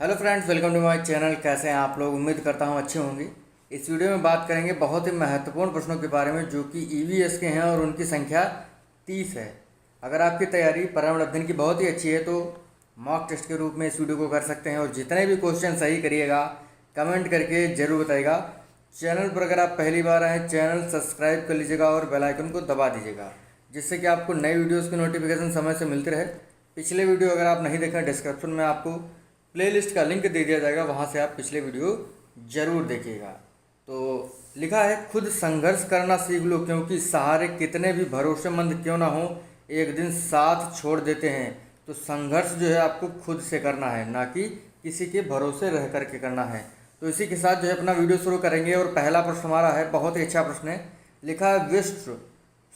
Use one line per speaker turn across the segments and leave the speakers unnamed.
Hello friends, welcome to my channel. कैसे हैं आप लोग? उम्मीद करता हूं अच्छे होंगे। इस वीडियो में बात करेंगे बहुत ही महत्वपूर्ण प्रश्नों के बारे में जो कि ईवीएस के हैं और उनकी संख्या 30 है। अगर आपकी तैयारी पर्यावरण अध्ययन की बहुत ही अच्छी है तो मॉक टेस्ट के रूप में इस वीडियो को कर सकते हैं और जितने भी क्वेश्चन सही करिएगा कमेंट करके ज़रूर बताइएगा। चैनल पर अगर आप पहली बार आए चैनल सब्सक्राइब कर लीजिएगा और बेल आइकन को दबा दीजिएगा जिससे कि आपको नई वीडियोज़ की नोटिफिकेशन समय से मिलती रहे। पिछले वीडियो अगर आप नहीं देखें डिस्क्रिप्शन में आपको प्लेलिस्ट का लिंक दे दिया जाएगा, वहाँ से आप पिछले वीडियो ज़रूर देखिएगा। तो लिखा है, खुद संघर्ष करना सीख लो क्योंकि सहारे कितने भी भरोसेमंद क्यों ना हो एक दिन साथ छोड़ देते हैं। तो संघर्ष जो है आपको खुद से करना है, ना कि किसी के भरोसे रह करके करना है। तो इसी के साथ जो है अपना वीडियो शुरू करेंगे और पहला प्रश्न हमारा है, बहुत ही अच्छा प्रश्न है। लिखा है, विश्व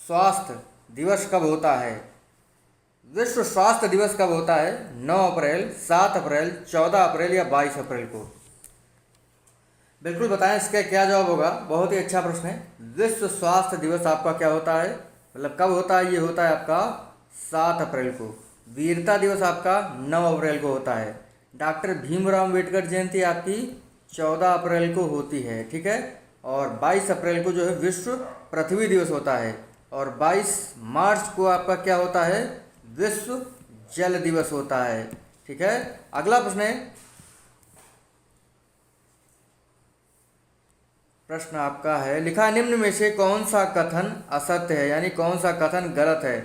स्वास्थ्य दिवस कब होता है? विश्व स्वास्थ्य दिवस कब होता है? 9 अप्रैल, 7 अप्रैल, 14 अप्रैल या 22 अप्रैल को? बिल्कुल बताएं इसका क्या जवाब होगा। बहुत ही अच्छा प्रश्न है। विश्व स्वास्थ्य दिवस आपका क्या होता है, मतलब कब होता है? ये होता है आपका 7 अप्रैल को। वीरता दिवस आपका 9 अप्रैल को होता है। डॉक्टर भीमराव अम्बेडकर जयंती आपकी 14 अप्रैल को होती है, ठीक है। और 22 अप्रैल को जो है विश्व पृथ्वी दिवस होता है। और 22 मार्च को आपका क्या होता है? विश्व जल दिवस होता है, ठीक है। अगला प्रश्न है, प्रश्न आपका है, लिखा निम्न में से कौन सा कथन असत्य है, यानी कौन सा कथन गलत है?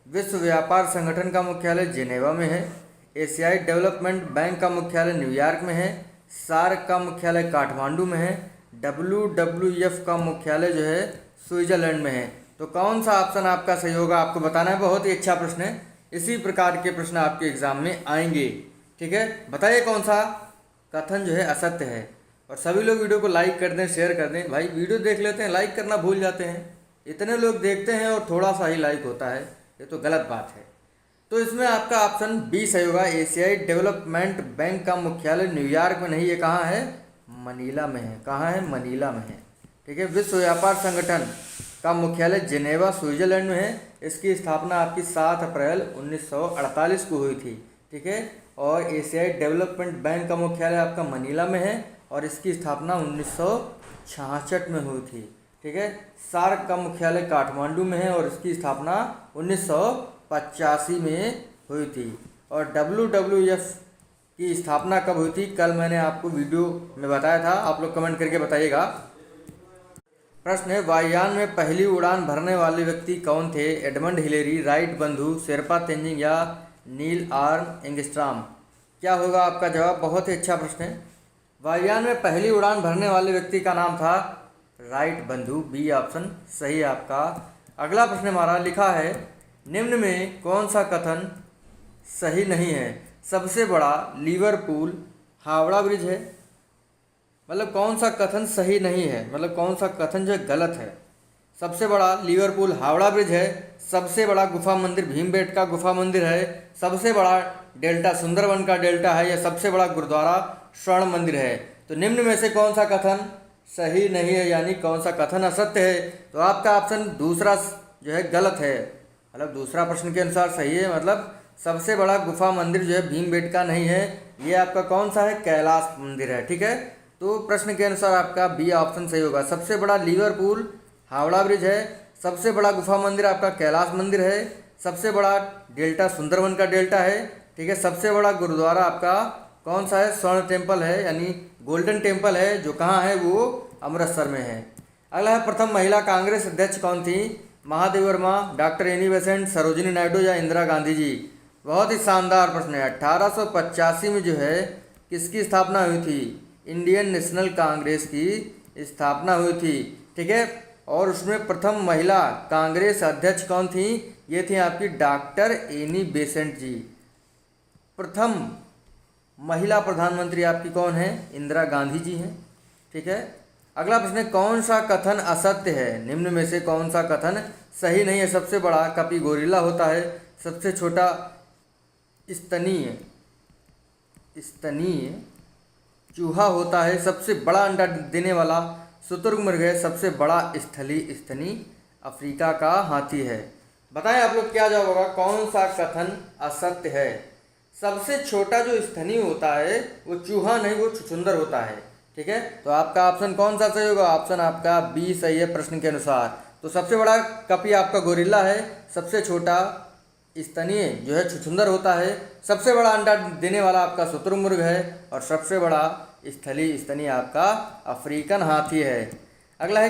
विश्व व्यापार संगठन का मुख्यालय जिनेवा में है। एशियाई डेवलपमेंट बैंक का मुख्यालय न्यूयॉर्क में है। सार्क का मुख्यालय काठमांडू में है। WWF का मुख्यालय जो है स्विट्जरलैंड में है। तो कौन सा ऑप्शन आपका सही होगा आपको बताना है। बहुत ही अच्छा प्रश्न है। इसी प्रकार के प्रश्न आपके एग्जाम में आएंगे, ठीक है। बताइए कौन सा कथन जो है असत्य है। और सभी लोग वीडियो को लाइक कर दें, शेयर कर दें। भाई वीडियो देख लेते हैं, लाइक करना भूल जाते हैं। इतने लोग देखते हैं और थोड़ा सा ही लाइक होता है, ये तो गलत बात है। तो इसमें आपका ऑप्शन बी सही होगा। एशियाई डेवलपमेंट बैंक का मुख्यालय न्यूयॉर्क में नहीं, ये कहाँ है? मनीला में है। कहाँ है? मनीला में है, ठीक है। विश्व व्यापार संगठन का मुख्यालय जिनेवा स्विट्जरलैंड में है। इसकी स्थापना आपकी 7 अप्रैल 1948 को हुई थी, ठीक है। और एशियाई डेवलपमेंट बैंक का मुख्यालय आपका मनीला में है और इसकी स्थापना 1966 में हुई थी, ठीक है। सार्क का मुख्यालय काठमांडू में है और इसकी स्थापना 1985 में हुई थी। और WWF की स्थापना कब हुई थी? कल मैंने आपको वीडियो में बताया था, आप लोग कमेंट करके बताइएगा। प्रश्न है, वायुयान में पहली उड़ान भरने वाले व्यक्ति कौन थे? एडमंड हिलेरी, राइट बंधु, शेरपा तेंजिंग या नील आर्मस्ट्रांग? क्या होगा आपका जवाब? बहुत ही अच्छा प्रश्न है। वायुयान में पहली उड़ान भरने वाले व्यक्ति का नाम था राइट बंधु, बी ऑप्शन सही है आपका। अगला प्रश्न हमारा लिखा है, निम्न में कौन सा कथन सही नहीं है? सबसे बड़ा लिवरपूल हावड़ा ब्रिज है। मतलब कौन सा कथन सही नहीं है, मतलब कौन सा कथन जो गलत है? सबसे बड़ा लिवरपूल हावड़ा ब्रिज है, सबसे बड़ा गुफा मंदिर भीमबेटका गुफा मंदिर है, सबसे बड़ा डेल्टा सुंदरवन का डेल्टा है, या सबसे बड़ा गुरुद्वारा स्वर्ण मंदिर है। तो निम्न में से कौन सा कथन सही नहीं है, यानी कौन सा कथन असत्य है? तो आपका ऑप्शन दूसरा जो है गलत है। मतलब दूसरा प्रश्न के अनुसार सही है, मतलब सबसे बड़ा गुफा मंदिर जो है भीमबेटका नहीं है, ये आपका कौन सा है? कैलाश मंदिर है, ठीक है। तो प्रश्न के अनुसार आपका बी ऑप्शन सही होगा। सबसे बड़ा लिवरपूल हावड़ा ब्रिज है, सबसे बड़ा गुफा मंदिर आपका कैलाश मंदिर है, सबसे बड़ा डेल्टा सुंदरवन का डेल्टा है, ठीक है। सबसे बड़ा गुरुद्वारा आपका कौन सा है? स्वर्ण टेम्पल है, यानी गोल्डन टेम्पल है, जो कहाँ है? वो अमृतसर में है। अगला है, प्रथम महिला कांग्रेस अध्यक्ष कौन थी? Mahadevi Verma, doctor Annie Besant, Sarojini Naidu या इंदिरा गांधी जी? बहुत ही शानदार प्रश्न है। 1885 में जो है किसकी स्थापना हुई थी? इंडियन नेशनल कांग्रेस की स्थापना हुई थी, ठीक है। और उसमें प्रथम महिला कांग्रेस अध्यक्ष कौन थी? ये थी आपकी डॉक्टर एनी बेसेंट जी। प्रथम महिला प्रधानमंत्री आपकी कौन है? इंदिरा गांधी जी हैं, ठीक है। अगला प्रश्न है, कौन सा कथन असत्य है? निम्न में से कौन सा कथन सही नहीं है? सबसे बड़ा कपी गोरिल्ला होता है, सबसे छोटा स्तनीय चूहा होता है, सबसे बड़ा अंडा देने वाला शुतुरमुर्ग है, सबसे बड़ा स्थलीय स्तनी अफ्रीका का हाथी है। बताएं आप लोग क्या जवाब होगा, कौन सा कथन असत्य है? सबसे छोटा जो स्तनी होता है वो चूहा नहीं, वो छुछुंदर होता है। ठीक है, तो आपका ऑप्शन कौन सा सही होगा? ऑप्शन आपका बी सही है प्रश्न के अनुसार। तो सबसे बड़ा कपी आपका गोरिल्ला है, सबसे छोटा स्तनीय जो है छुछुंदर होता है, सबसे बड़ा अंडा देने वाला आपका शुतुरमुर्ग है, और सबसे बड़ा स्थलीय स्तनीय आपका अफ्रीकन हाथी है। अगला है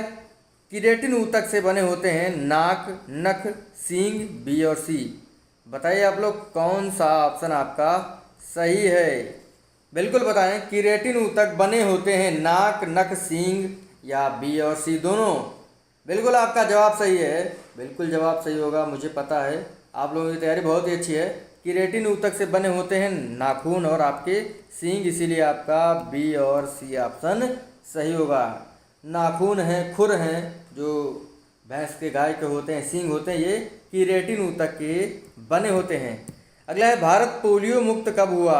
किरेटिन ऊतक से बने होते हैं नाक, नख, सींग, बी और सी। बताइए आप लोग कौन सा ऑप्शन आपका सही है? बिल्कुल बताएं, किरेटिन ऊतक बने होते हैं नाक, नख, सींग या बी और सी दोनों। बिल्कुल आपका जवाब सही है, बिल्कुल जवाब सही होगा, मुझे पता है आप लोगों की तैयारी बहुत ही अच्छी है। किरेटिन ऊतक से बने होते हैं नाखून और आपके सींग, इसीलिए आपका बी और सी ऑप्शन सही होगा। नाखून हैं, खुर हैं, जो भैंस के गाय के होते हैं, सींग होते हैं, ये किरेटिन ऊतक के बने होते हैं। अगला है भारत पोलियो मुक्त कब हुआ?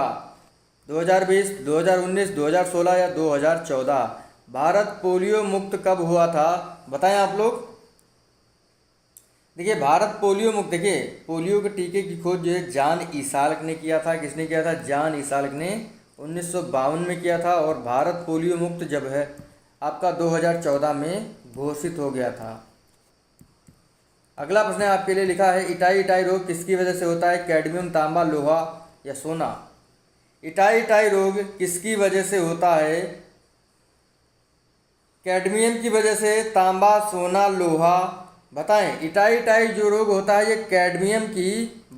2020, 2019, 2016 या 2014? भारत पोलियो मुक्त कब हुआ था? बताएं आप लोग। देखिए भारत पोलियो मुक्त, देखिए पोलियो के टीके की खोज जो है जॉन ईसाल्क ने किया था। किसने किया था? जॉन ईसाल्क ने 1952 में किया था, और भारत पोलियो मुक्त जब है आपका 2014 में घोषित हो गया था। अगला प्रश्न आपके लिए लिखा है इटाई इटाई रोग किसकी वजह से होता है? कैडमियम, तांबा, लोहा या सोना? इटाई इटाई रोग किसकी वजह से होता है? कैडमियम की वजह से, तांबा, सोना, लोहा? बताएं। इटाई इटाई जो रोग होता है ये कैडमियम की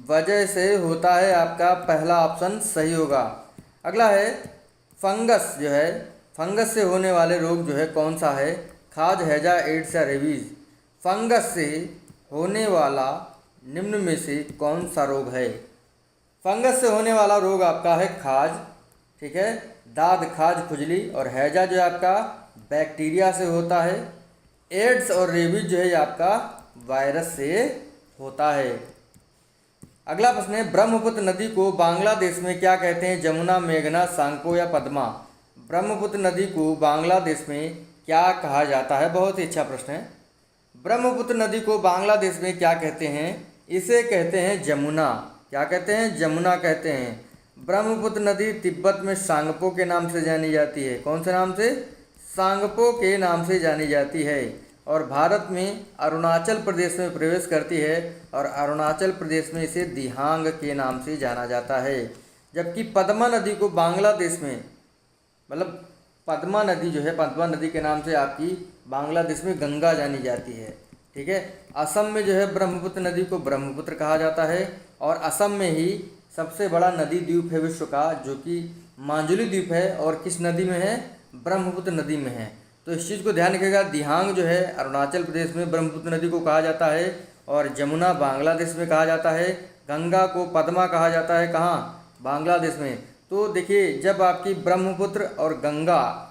वजह से होता है, आपका पहला ऑप्शन सही होगा। अगला है फंगस जो है, फंगस से होने वाले रोग जो है कौन सा है? खाज, हैजा, एड्स या रेबीज? फंगस से होने वाला निम्न में से कौन सा रोग है? फंगस से होने वाला रोग आपका है खाज, ठीक है, दाद, खाज, खुजली, और हैजा जो है आपका बैक्टीरिया से होता है। एड्स और रेबीज जो है ये आपका वायरस से होता है। अगला प्रश्न है ब्रह्मपुत्र नदी को बांग्लादेश में क्या कहते हैं? जमुना, मेघना, सांको या पद्मा? ब्रह्मपुत्र नदी को बांग्लादेश में क्या कहा जाता है? बहुत ही अच्छा प्रश्न है। ब्रह्मपुत्र नदी को बांग्लादेश में क्या कहते हैं? इसे कहते हैं जमुना। क्या कहते हैं? जमुना कहते हैं। ब्रह्मपुत्र नदी तिब्बत में सांगपो के नाम से जानी जाती है। कौन से नाम से? सांगपो के नाम से जानी जाती है। और भारत में अरुणाचल प्रदेश में प्रवेश करती है, और अरुणाचल प्रदेश में इसे दिहांग के नाम से जाना जाता है। जबकि पद्मा नदी को बांग्लादेश में, मतलब पद्मा नदी जो है, पद्मा नदी के नाम से आपकी बांग्लादेश में गंगा जानी जाती है। ठीक है, असम में जो है ब्रह्मपुत्र नदी को ब्रह्मपुत्र कहा जाता है, और असम में ही सबसे बड़ा नदी द्वीप है विश्व का, जो कि माजुली द्वीप है, और किस नदी में है? ब्रह्मपुत्र नदी में है। तो इस चीज़ को ध्यान रखिएगा, दिहांग जो है अरुणाचल प्रदेश में ब्रह्मपुत्र नदी को कहा जाता है, और जमुना बांग्लादेश में कहा जाता है। गंगा को पद्मा कहा जाता है, कहाँ? बांग्लादेश में। तो देखिए जब आपकी ब्रह्मपुत्र और गंगा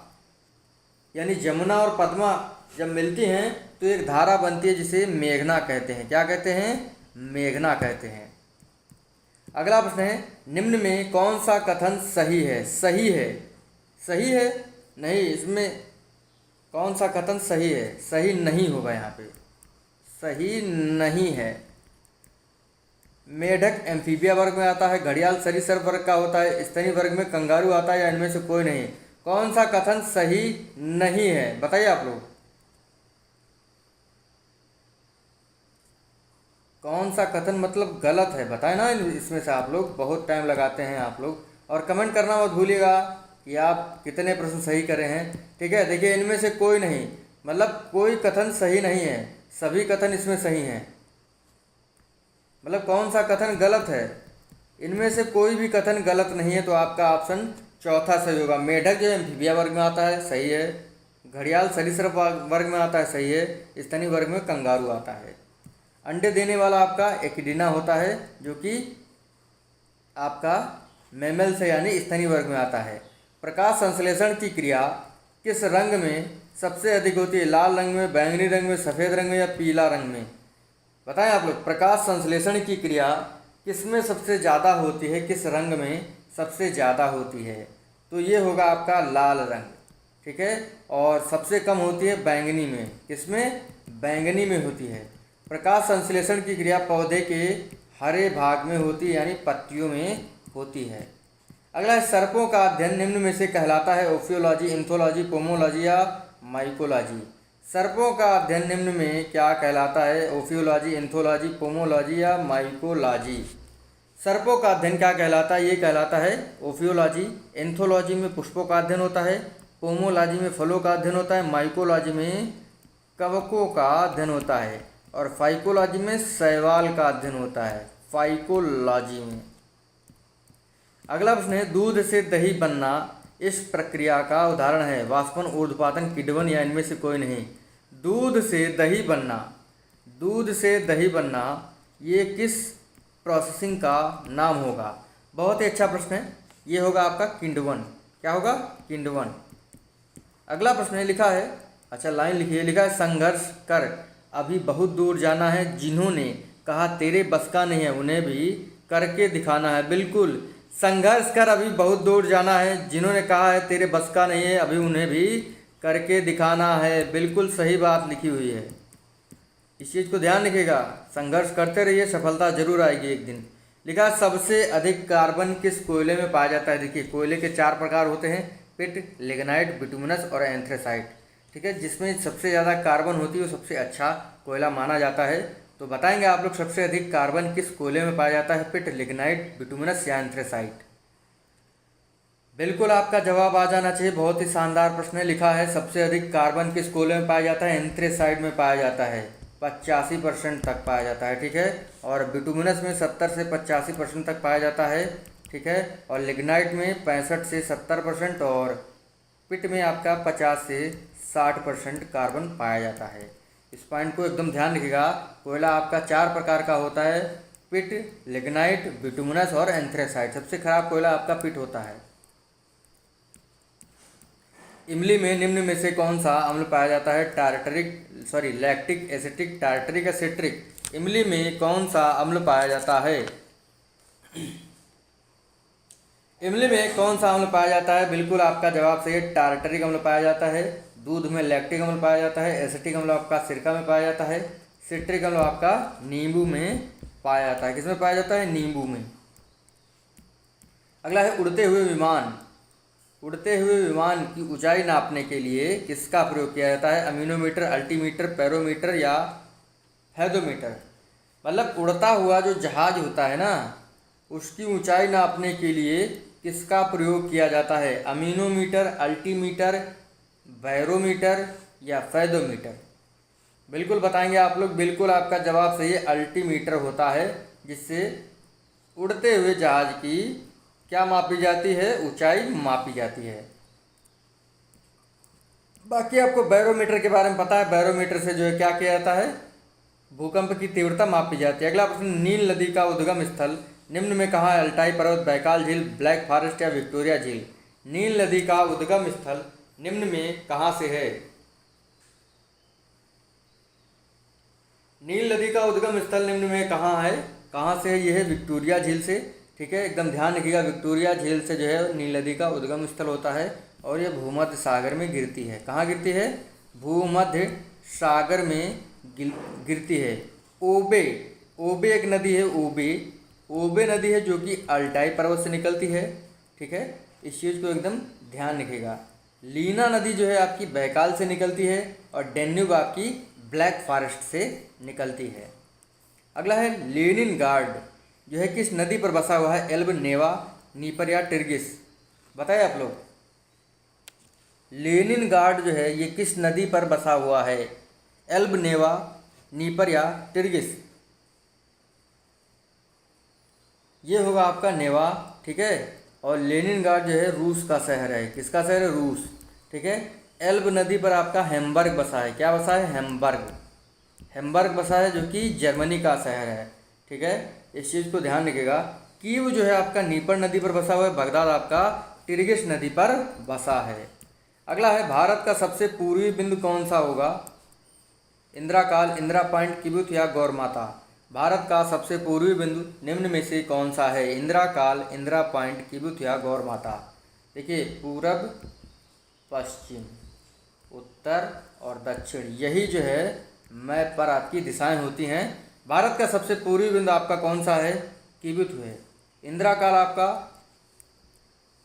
यानी जमुना और पद्मा जब मिलती हैं तो एक धारा बनती है जिसे मेघना कहते हैं। क्या कहते हैं? मेघना कहते हैं। अगला प्रश्न है निम्न में कौन सा कथन सही है? सही है, सही है नहीं, इसमें कौन सा कथन सही है? सही नहीं होगा, यहाँ पे सही नहीं है। मेढक एम्फीबिया वर्ग में आता है, घड़ियाल सरीसृप वर्ग का होता है, स्तनी वर्ग में कंगारू आता है, या इनमें से कोई नहीं? कौन सा कथन सही नहीं है? बताइए आप लोग, कौन सा कथन मतलब गलत है? बताएं ना, इसमें से आप लोग बहुत टाइम लगाते हैं आप लोग, और कमेंट करना मत भूलिएगा कि आप कितने प्रश्न सही करे हैं। ठीक है, देखिए इनमें से कोई नहीं, मतलब कोई कथन सही नहीं है, सभी कथन इसमें सही हैं। मतलब कौन सा कथन गलत है? इनमें से कोई भी कथन गलत नहीं है, तो आपका ऑप्शन चौथा सही होगा। मेढक जो है एम्फीबिया वर्ग में आता है, सही है। घड़ियाल सरीसृप वर्ग में आता है, सही है। स्तनी वर्ग में कंगारू आता है। अंडे देने वाला आपका एकिडीना होता है, जो कि आपका मैमल से यानी स्तनी वर्ग में आता है। प्रकाश संश्लेषण की क्रिया किस रंग में सबसे अधिक होती है? लाल रंग में, बैंगनी रंग में, सफ़ेद रंग में या पीला रंग में? बताएं आप लोग, प्रकाश संश्लेषण की क्रिया किस में सबसे ज़्यादा होती है? किस रंग में सबसे ज़्यादा होती है? तो ये होगा आपका लाल रंग, ठीक है। और सबसे कम होती है बैंगनी में। किसमें? बैंगनी में होती है। प्रकाश संश्लेषण की क्रिया पौधे के हरे भाग में होती है, यानी पत्तियों में होती है। अगला है सर्पों का अध्ययन निम्न में से कहलाता है ओफियोलॉजी, इंथोलॉजी, पोमोलॉजी या माइकोलॉजी। सर्पों का अध्ययन निम्न में क्या कहलाता है? ओफियोलॉजी, इंथोलॉजी, पोमोलॉजी या माइकोलॉजी। सर्पों का अध्ययन क्या कहलाता है? ये कहलाता है ओफियोलॉजी। एंथोलॉजी में पुष्पों का अध्ययन होता है, पोमोलॉजी में फलों का अध्ययन होता है, माइकोलॉजी में कवकों का अध्ययन होता है और फाइकोलॉजी में शैवाल का अध्ययन होता है। फाइकोलॉजी में। अगला प्रश्न है दूध से दही बनना इस प्रक्रिया का उदाहरण है? वाष्पन, ऊर्ध्वपातन, किण्वन या इनमें से कोई नहीं। दूध से दही बनना, दूध से दही बनना ये किस प्रोसेसिंग का नाम होगा? बहुत ही अच्छा प्रश्न है, ये होगा आपका किण्वन। क्या होगा? किण्वन। अगला प्रश्न है लिखा है, अच्छा लाइन लिखिए, लिखा है संघर्ष कर अभी बहुत दूर जाना है, जिन्होंने कहा तेरे बस का नहीं है उन्हें भी करके दिखाना है। बिल्कुल, संघर्ष कर अभी बहुत दूर जाना है, जिन्होंने कहा है तेरे बस का नहीं है अभी उन्हें भी करके दिखाना है। बिल्कुल सही बात लिखी हुई है, इस चीज़ को ध्यान रखिएगा। संघर्ष करते रहिए, सफलता जरूर आएगी एक दिन। लिखा सबसे अधिक कार्बन किस कोयले में पाया जाता है? देखिए कोयले के 4 प्रकार होते हैं, पिट, लिग्नाइट, बिटुमिनस और एंथ्रेसाइट। ठीक है, जिसमें सबसे ज़्यादा कार्बन होती है वो सबसे अच्छा कोयला माना जाता है। तो बताएंगे आप लोग सबसे अधिक कार्बन किस कोयले में पाया जाता है? पिट, लिग्नाइट, बिटुमिनस या एंथ्रेसाइट। बिल्कुल आपका जवाब आ जाना चाहिए, बहुत ही शानदार प्रश्न है। लिखा है सबसे अधिक कार्बन किस कोयले में पाया जाता है? एंथ्रेसाइट में पाया जाता है, 85% तक पाया जाता है। ठीक है, और बिटुमिनस में 70 से 85% तक पाया जाता है। ठीक है, और लिग्नाइट में 65 से 70% और पिट में आपका 50 से 60% कार्बन पाया जाता है। इस पॉइंट को एकदम ध्यान रखिएगा। कोयला आपका 4 प्रकार का होता है, पिट, लिग्नाइट, बिटुमिनस और एंथ्रेसाइट। सबसे खराब कोयला आपका पिट होता है। इमली में निम्न में से कौन सा अम्ल पाया जाता है? लैक्टिक, एसिटिक, टार्टरिक या सिट्रिक। इमली में कौन सा अम्ल पाया जाता है? इमली में कौन सा अम्ल पाया जाता है? बिल्कुल आपका जवाब सही है, टार्टरिक अम्ल पाया जाता है। दूध में लैक्टिक अम्ल पाया जाता है, एसिटिक अम्ल आपका सिरका में पाया जाता है, सिट्रिक अम्ल आपका नींबू में पाया जाता है। किसमें पाया जाता है? नींबू में। अगला है उड़ते हुए विमान। उड़ते हुए विमान की ऊंचाई नापने के लिए किसका प्रयोग किया जाता है? अमीनोमीटर, अल्टीमीटर, पैरोमीटर या हेडोमीटर। मतलब उड़ता हुआ जो जहाज होता है ना, उसकी ऊंचाई नापने के लिए किसका प्रयोग किया जाता है? अमीनोमीटर, अल्टीमीटर, बैरोमीटर या फेदोमीटर। बिल्कुल बताएंगे आप लोग, बिल्कुल आपका जवाब सही है, अल्टीमीटर होता है, जिससे उड़ते हुए जहाज की क्या मापी जाती है? ऊंचाई मापी जाती है। बाकी आपको बैरोमीटर के बारे में पता है, बैरोमीटर से जो है क्या किया जाता है? भूकंप की तीव्रता मापी जाती है। अगला प्रश्न, नील नदी का उद्गम स्थल निम्न में कहाँ है? अल्टाई पर्वत, बैकाल झील, ब्लैक फॉरेस्ट या विक्टोरिया झील। नील नदी का उद्गम स्थल निम्न में कहाँ से है? नील नदी का उद्गम स्थल निम्न में कहाँ है? कहाँ से है? यह है विक्टोरिया झील से। ठीक है, एकदम ध्यान रखिएगा, विक्टोरिया झील से जो है नील नदी का उद्गम स्थल होता है और ये भूमध्य सागर में गिरती है। कहाँ गिरती है? भूमध्य सागर में गिरती है। ओबे, ओबे एक नदी है, ओबे नदी है जो कि अल्टाई पर्वत से निकलती है। ठीक है, इस चीज़ को एकदम ध्यान रखिएगा। लीना नदी जो है आपकी बैकाल से निकलती है और डेन्यूब आपकी ब्लैक फॉरेस्ट से निकलती है। अगला है लेनिनग्राड जो है किस नदी पर बसा हुआ है? एल्ब, नेवा, नीपर या टिर्गिस। बताइए आप लोग, लेनिनग्राड जो है ये किस नदी पर बसा हुआ है? एल्ब, नेवा, नीपर या टिर्गिस। ये होगा आपका नेवा। ठीक है, और लेनिनग्राड जो है रूस का शहर है। किसका शहर है? रूस। ठीक है, एल्ब नदी पर आपका हैम्बर्ग बसा है। क्या बसा है? हैम्बर्ग बसा है, जो कि जर्मनी का शहर है। ठीक है, इस चीज़ को ध्यान रखिएगा। कीव जो है आपका नीपर नदी पर बसा हुआ है, बगदाद आपका टिर्गिस नदी पर बसा है। अगला है भारत का सबसे पूर्वी बिंदु कौन सा होगा? इंदिरा काल, इंदिरा पॉइंट, किबुत या गौरमाता। भारत का सबसे पूर्वी बिंदु निम्न में से कौन सा है? इंदिरा काल, इंदिरा पॉइंट, किबुत या गौरमाता। देखिए पूरब, पश्चिम, उत्तर और दक्षिण, यही जो है मैप पर आपकी दिशाएं होती हैं। भारत का सबसे पूर्वी बिंदु आपका कौन सा है? किबुत है। इंदिरा काल आपका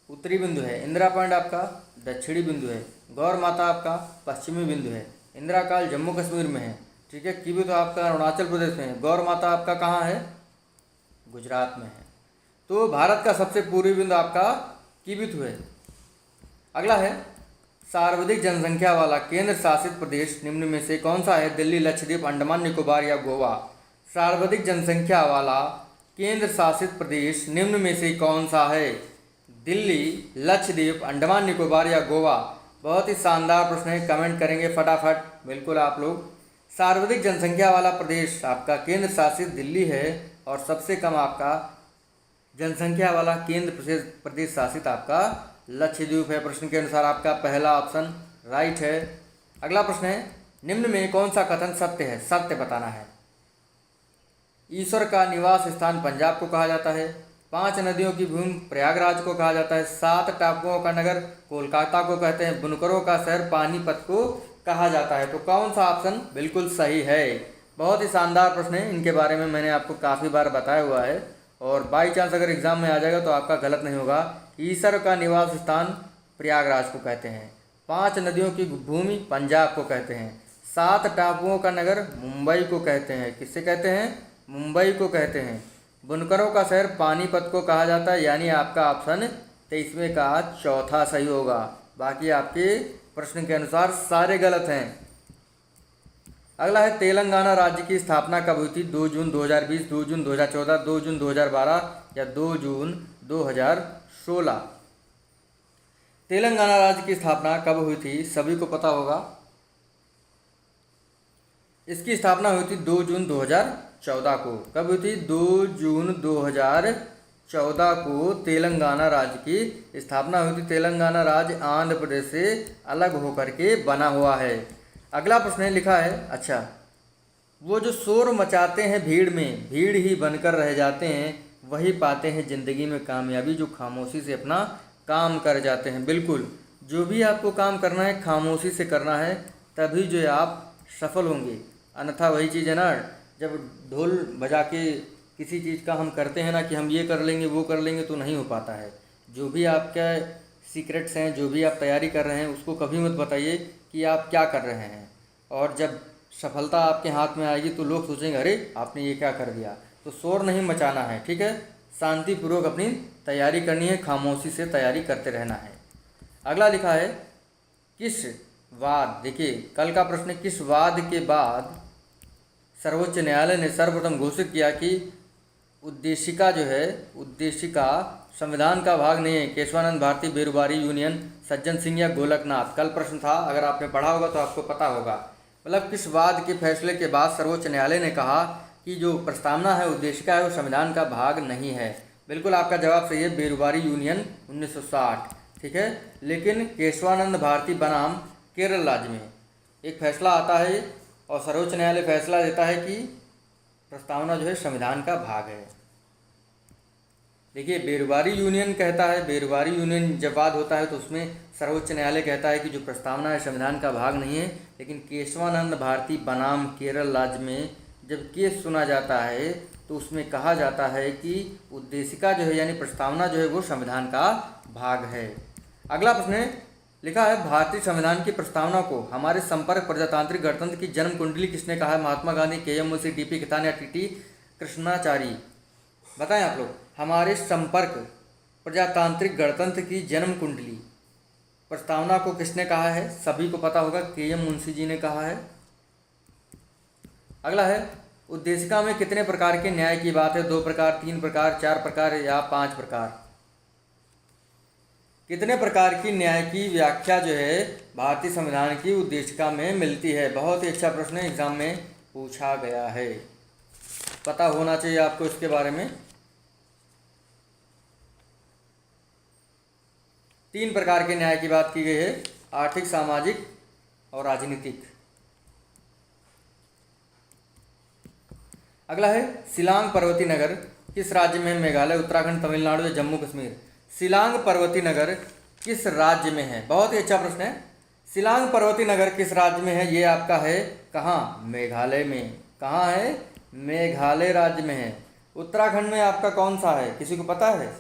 उत्तरी बिंदु है, इंदिरा पॉइंट आपका दक्षिणी बिंदु है, गौर माता आपका पश्चिमी बिंदु है। इंदिरा काल जम्मू कश्मीर में है, ठीक है। किबिथु आपका अरुणाचल प्रदेश में है, गौर माता आपका कहाँ है, गुजरात में है। तो भारत का सबसे पूर्वी बिंदु आपका किबिथु है। अगला है सर्वाधिक जनसंख्या वाला केंद्र शासित प्रदेश निम्न में से कौन सा है, दिल्ली, लक्षद्वीप, अंडमान निकोबार या गोवा। सर्वाधिक जनसंख्या वाला केंद्र शासित प्रदेश निम्न में से कौन सा है, दिल्ली, लक्षद्वीप, अंडमान निकोबार या गोवा। बहुत ही शानदार प्रश्न है, कमेंट करेंगे फटाफट बिल्कुल आप लोग। सर्वाधिक जनसंख्या वाला प्रदेश आपका केंद्र शासित दिल्ली है और सबसे कम आपका जनसंख्या वाला केंद्र प्रदेश शासित आपका लक्षद्वीप है। प्रश्न के अनुसार आपका पहला ऑप्शन राइट है। अगला प्रश्न है, निम्न में कौन सा कथन सत्य है, सत्य बताना है। ईश्वर का निवास स्थान पंजाब को कहा जाता है, 5 नदियों की भूमि प्रयागराज को कहा जाता है, 7 टापुओं का नगर कोलकाता को कहते हैं, बुनकरों का शहर पानीपत को कहा जाता है। तो कौन सा ऑप्शन बिल्कुल सही है। बहुत ही शानदार प्रश्न है, इनके बारे में मैंने आपको काफ़ी बार बताया हुआ है और बाई चांस अगर एग्जाम में आ जाएगा तो आपका गलत नहीं होगा। ईश्वर का निवास स्थान प्रयागराज को कहते हैं, 5 नदियों की भूमि पंजाब को कहते हैं, 7 टापुओं का नगर मुंबई को कहते हैं। किससे कहते हैं, मुंबई को कहते हैं। बुनकरों का शहर पानीपत को कहा जाता है, यानी आपका ऑप्शन 23वें का चौथा सही होगा। बाकी आपके प्रश्न के अनुसार सारे गलत हैं। अगला है, तेलंगाना राज्य की स्थापना कब हुई थी, 2 जून 2020, 2 जून 2014, 2 जून 2012 या 2 जून 2016। तेलंगाना राज्य की स्थापना कब हुई थी, सभी को पता होगा। इसकी स्थापना हुई थी 2 जून 2014 को। कब हुई थी, 2 जून 2014 को तेलंगाना राज्य की स्थापना हुई थी। तेलंगाना राज्य आंध्र प्रदेश से अलग होकर के बना हुआ है। अगला प्रश्न है, लिखा है, अच्छा, वो जो शोर मचाते हैं भीड़ में, भीड़ ही बनकर रह जाते हैं, वही पाते हैं ज़िंदगी में कामयाबी, जो खामोशी से अपना काम कर जाते हैं। बिल्कुल, जो भी आपको काम करना है खामोशी से करना है, तभी जो है आप सफल होंगे। अन्यथा वही चीज़ है ना, जब ढोल बजा के किसी चीज़ का हम करते हैं ना कि हम ये कर लेंगे वो कर लेंगे, तो नहीं हो पाता है। जो भी आपका सीक्रेट्स हैं, जो भी आप तैयारी कर रहे हैं, उसको कभी मत बताइए कि आप क्या कर रहे हैं। और जब सफलता आपके हाथ में आएगी तो लोग सोचेंगे अरे आपने ये क्या कर दिया। तो शोर नहीं मचाना है, ठीक है। शांतिपूर्वक अपनी तैयारी करनी है, खामोशी से तैयारी करते रहना है। अगला लिखा है, किस वाद, देखिए कल का प्रश्न, किस वाद के बाद सर्वोच्च न्यायालय ने सर्वप्रथम घोषित किया कि उद्देशिका जो है, उद्देशिका संविधान का भाग नहीं है। केशवानंद भारती, बेरुबारी यूनियन, सज्जन सिंह या गोलकनाथ। कल प्रश्न था, अगर आपने पढ़ा होगा तो आपको पता होगा। मतलब किस वाद के फैसले के बाद सर्वोच्च न्यायालय ने कहा कि जो प्रस्तावना है, उद्देशिका है, वो संविधान का भाग नहीं है। बिल्कुल आपका जवाब सही है, बेरुबारी यूनियन 1960, ठीक है। लेकिन केशवानंद भारती बनाम केरल राज्य में एक फैसला आता है और सर्वोच्च न्यायालय फैसला देता है कि प्रस्तावना जो है संविधान का भाग है। देखिए, बेरुबारी यूनियन कहता है, बेरुबारी यूनियन जब वाद होता है तो उसमें सर्वोच्च न्यायालय कहता है कि जो प्रस्तावना है संविधान का भाग नहीं है। लेकिन केशवानंद भारती बनाम केरल राज्य में जब केस सुना जाता है तो उसमें कहा जाता है कि उद्देशिका जो है यानी प्रस्तावना जो है वो संविधान का भाग है। अगला प्रश्न है, लिखा है, भारतीय संविधान की प्रस्तावना को हमारे संपर्क प्रजातांत्रिक गणतंत्र की जन्म कुंडली किसने कहा है, महात्मा गांधी, के.एम. मुंशी, टी.पी. कितान या टी.टी. कृष्णाचारी। बताएं आप लोग, हमारे संपर्क प्रजातांत्रिक गणतंत्र की जन्म कुंडली प्रस्तावना को किसने कहा है, सभी को पता होगा, के.एम. मुंशी जी ने कहा है। अगला है, उद्देशिका में कितने प्रकार के न्याय की बात है, 2 प्रकार, 3 प्रकार, 4 प्रकार या 5 प्रकार। कितने प्रकार की न्याय की व्याख्या जो है भारतीय संविधान की उद्देशिका में मिलती है। बहुत ही अच्छा प्रश्न है, एग्जाम में पूछा गया है, पता होना चाहिए आपको इसके बारे में। 3 प्रकार के न्याय की बात की गई है, आर्थिक, सामाजिक और राजनीतिक। अगला है, शिलांग पर्वतीय नगर किस राज्य में है, मेघालय, उत्तराखंड, तमिलनाडु या जम्मू कश्मीर। शिलांग पर्वतीय नगर किस राज्य में है, बहुत ही अच्छा प्रश्न है। शिलांग पर्वतीय नगर किस राज्य में है, ये आपका है कहाँ, मेघालय में। कहाँ है, मेघालय राज्य में है। उत्तराखंड में आपका कौन सा है, किसी को पता है?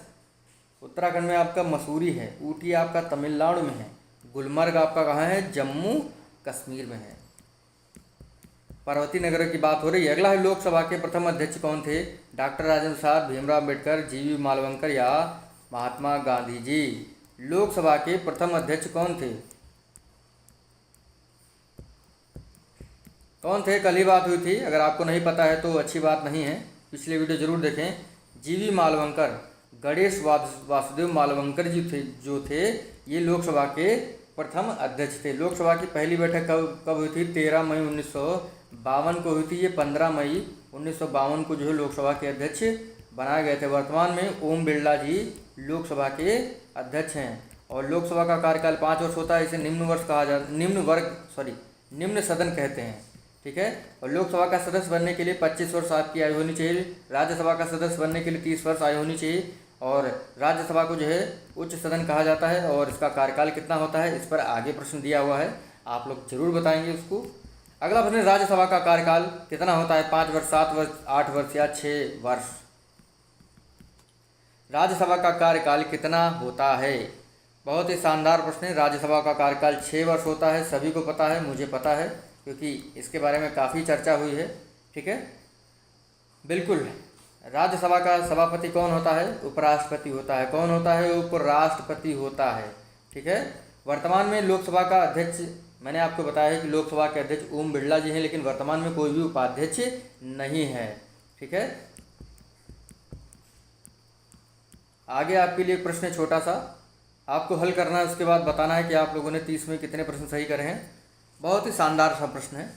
उत्तराखंड में आपका मसूरी है। ऊटी आपका तमिलनाडु में है। गुलमर्ग आपका कहाँ है? जम्मू कश्मीर में है। पर्वतीय नगरों की बात हो रही है। अगला है लोकसभा के प्रथम अध्यक्ष कौन थे? डॉक्टर राजेंद्र प्रसाद, भीमराव अम्बेडकर, जीवी मालवंकर या महात्मा गांधी जी। लोकसभा के प्रथम अध्यक्ष कौन थे? कौन थे? कल ही बात हुई थी। अगर आपको नहीं पता है तो अच्छी बात नहीं है, पिछले वीडियो जरूर देखें। जीवी मालवंकर, गणेश वासुदेव मालवंकर जी थे जो थे ये लोकसभा के प्रथम अध्यक्ष थे। लोकसभा की पहली बैठक कब हुई थी? 13 मई 1952 को हुई थी। ये 15 मई 1952 को जो है लोकसभा के अध्यक्ष बनाए गए थे। वर्तमान में ओम बिरला जी लोकसभा के अध्यक्ष हैं और लोकसभा का कार्यकाल 5 वर्ष होता है। इसे निम्न सदन कहते हैं, ठीक है। और लोकसभा का सदस्य बनने के लिए 25 वर्ष आपकी आयु होनी चाहिए। राज्यसभा का सदस्य बनने के लिए 30 वर्ष आयु होनी चाहिए। और राज्यसभा को जो है उच्च सदन कहा जाता है। और इसका कार्यकाल कितना होता है, इस पर आगे प्रश्न दिया हुआ है, आप लोग जरूर बताएंगे उसको। अगला प्रश्न, राज्यसभा का कार्यकाल कितना होता है? 5 वर्ष, 7 वर्ष, 8 वर्ष या 6 वर्ष? राज्यसभा का कार्यकाल कितना होता है? बहुत ही शानदार प्रश्न है। राज्यसभा का कार्यकाल 6 वर्ष होता है। सभी को पता है, मुझे पता है, क्योंकि इसके बारे में काफ़ी चर्चा हुई है, ठीक है। बिल्कुल, राज्यसभा का सभापति कौन होता है? उपराष्ट्रपति होता है। कौन होता है? उपराष्ट्रपति होता है, ठीक है। वर्तमान में लोकसभा का अध्यक्ष, मैंने आपको बताया है कि लोकसभा के अध्यक्ष ओम बिरला जी हैं, लेकिन वर्तमान में कोई भी उपाध्यक्ष नहीं है, ठीक है। आगे आपके लिए प्रश्न है छोटा सा, आपको हल करना है, उसके बाद बताना है कि आप लोगों ने 30 में कितने प्रश्न सही करे हैं। बहुत ही शानदार सा प्रश्न है,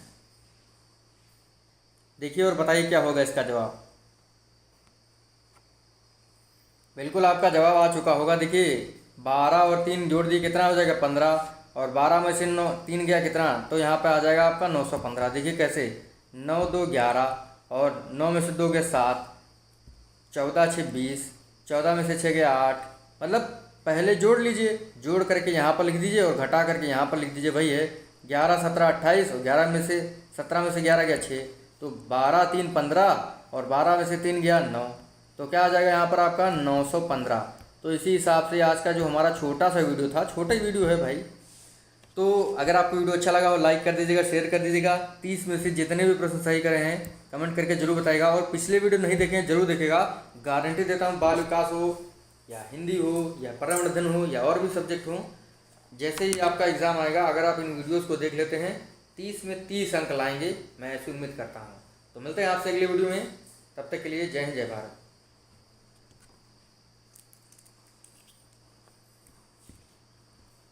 देखिए और बताइए क्या होगा इसका जवाब। बिल्कुल आपका जवाब आ चुका होगा। देखिए 12 और 3 जोड़ दिए कितना हो जाएगा? 15। और 12 में से 9 3 गया कितना? तो यहाँ पे आ जाएगा आपका 915। देखिए कैसे, 9 2 11 और 9 में से 2 गया 7, 14 6 20, 14 में से 6 गया 8। मतलब पहले जोड़ लीजिए, जोड़ करके यहाँ पर लिख दीजिए और घटा करके यहाँ पर लिख दीजिए। वही है 11 17 28 और 11 में से 17 में से 11 गया 6, तो 12 3 15 और 12 में से 3 गया 9, तो क्या आ जाएगा यहाँ पर आपका 915। तो इसी हिसाब से आज का जो हमारा छोटा सा वीडियो था, छोटा ही वीडियो है भाई, तो अगर आपको वीडियो अच्छा लगा हो लाइक कर दीजिएगा, शेयर कर दीजिएगा। 30 में से जितने भी प्रश्न सही करे हैं कमेंट करके जरूर बताइएगा। और पिछले वीडियो नहीं देखे हैं जरूर देखेगा, गारंटी देता हूँ। बाल विकास हो या हिंदी हो या पर्यावरण अध्ययन हो या और भी सब्जेक्ट हो, जैसे ही आपका एग्ज़ाम आएगा अगर आप इन वीडियोज़ को देख लेते हैं 30 में 30 अंक लाएंगे, मैं ऐसी उम्मीद करता हूँ। तो मिलते हैं आपसे अगले वीडियो में, तब तक के लिए जय हिंद जय भारत।